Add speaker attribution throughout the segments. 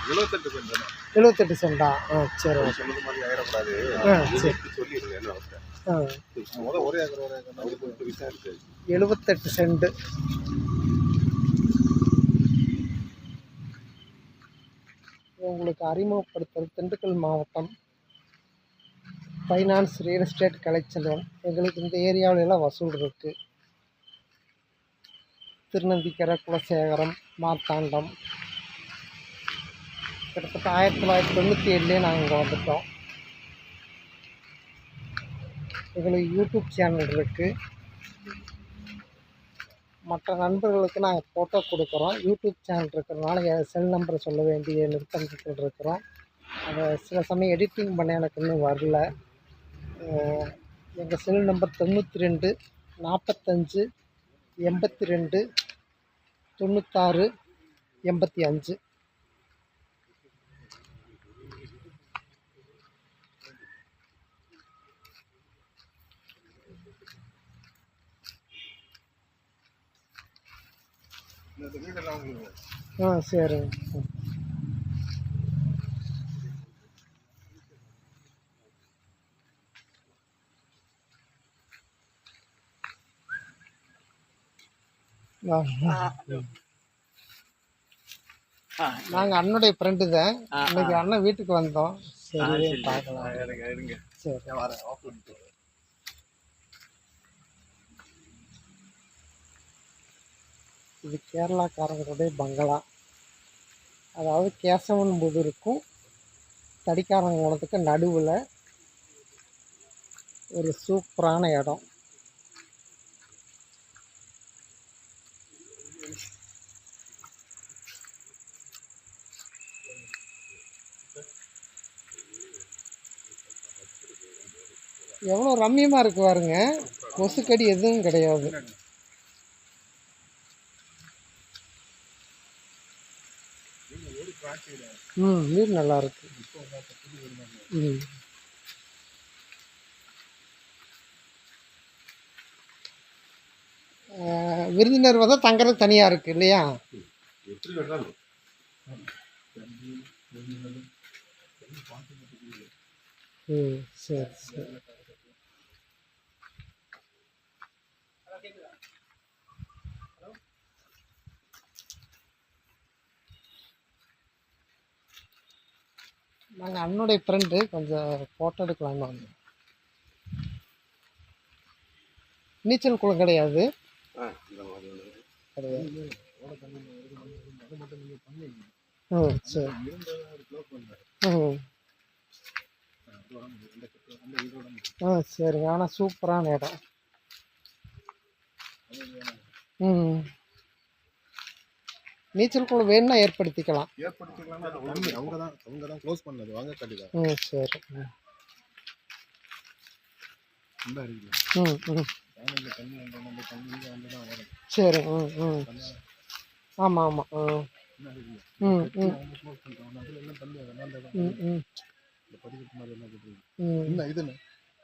Speaker 1: 78 send.
Speaker 2: 78 சென்டா? சரி.
Speaker 1: சொன்னது மாதிரி ஆயிடக்கூடாது.
Speaker 2: சரி.
Speaker 1: சொல்லிடுங்க என்ன அவர்கிட்ட. ஒரே ஏக்கர் அவருக்கு விசாரிச்சு
Speaker 2: 78 சென்ட். உங்களுக்கு அறிமுகப்படுத்துறது திண்டுக்கல் மாவட்டம் ஃபைனான்ஸ் ரியல் எஸ்டேட் கலைச்செல்வன். எங்களுக்கு இந்த ஏரியாவில எல்லாம் வசூல் இருக்குது. திருநந்திக்கரை, குலசேகரம், மார்த்தாண்டம். கிட்டத்தட்ட 1997 நாங்கள் இங்கே வந்துட்டோம். எங்களுக்கு யூடியூப் சேனல் இருக்குது. மற்ற நண்பர்களுக்கு நாங்கள் ஃபோட்டோ கொடுக்குறோம். யூடியூப் சேனல் இருக்கிறதுனால செல் நம்பரை சொல்ல வேண்டிய நிர்பந்தத்தில் இருக்கிறோம். அதை சில சமயம் எடிட்டிங் பண்ண எனக்கு இன்னும் வரல. எங்கள் செல் நம்பர் 92 45 82 96 85. சரிங்க. நாங்கள் அண்ணனுடைய ஃப்ரெண்டு தான். இன்னைக்கு அண்ணன் வீட்டுக்கு வந்தோம். சரி பார்க்கலாம். சரி வரேன். இது கேரளாக்காரங்களுடைய பங்களா. அதாவது கேசவன் புதூருக்கும் தடிக்காரங்குளத்துக்கு நடுவில் ஒரு சூப்பரான இடம். எவ்வளோ ரம்மியமாக இருக்கு பாருங்க. கொசுக்கடி எதுவும் கிடையாது. நீர் நல்லா இருக்கு. விருந்தினர் வந்து தங்குறது தனியாக இருக்கு இல்லையா? சரி சரி. நாங்கள் அண்ணனுடைய ஃப்ரெண்டு கொஞ்சம் ஃபோட்டோ எடுக்கலான்னு வந்தோம். நீச்சல் குளம் கிடையாது. சரி. சரிங்க. ஆனால் சூப்பரான இடம். நீச்சல் குளம் வேணும்னா ஏற்படுத்திக்கலாம்.
Speaker 1: அவங்க தான் க்ளோஸ் பண்ணது. வாங்க கட்டிதான்.
Speaker 2: சரி. சரி. ஆமாம் ஆமாம்.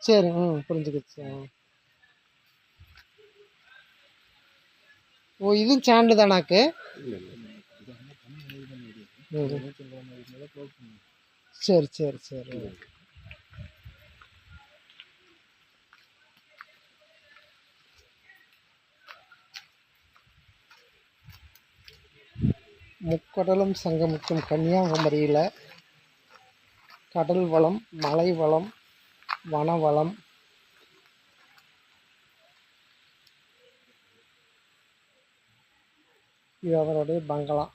Speaker 2: சரி. புரிஞ்சுக்கிச்சு. ஓ, இதுவும் சேனல் தானாக்கு? சரி சரி சரி. முக்கடலும் சங்கமிக்கும் கன்னியாகுமரியில் கடல் வளம், மலை வளம், வனவளம், இது அவருடைய பங்களா.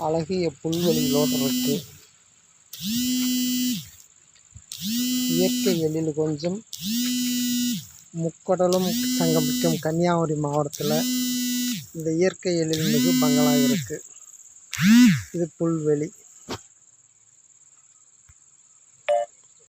Speaker 2: அழகிய புல்வெளிகளோடு இருக்குது. இயற்கை எழில் கொஞ்சம் முக்கடலும் சங்கமிக்கும் கன்னியாகுமரி மாவட்டத்தில் இந்த இயற்கை எழில் மிகு பங்களா இருக்குது. இது புல்வெளி.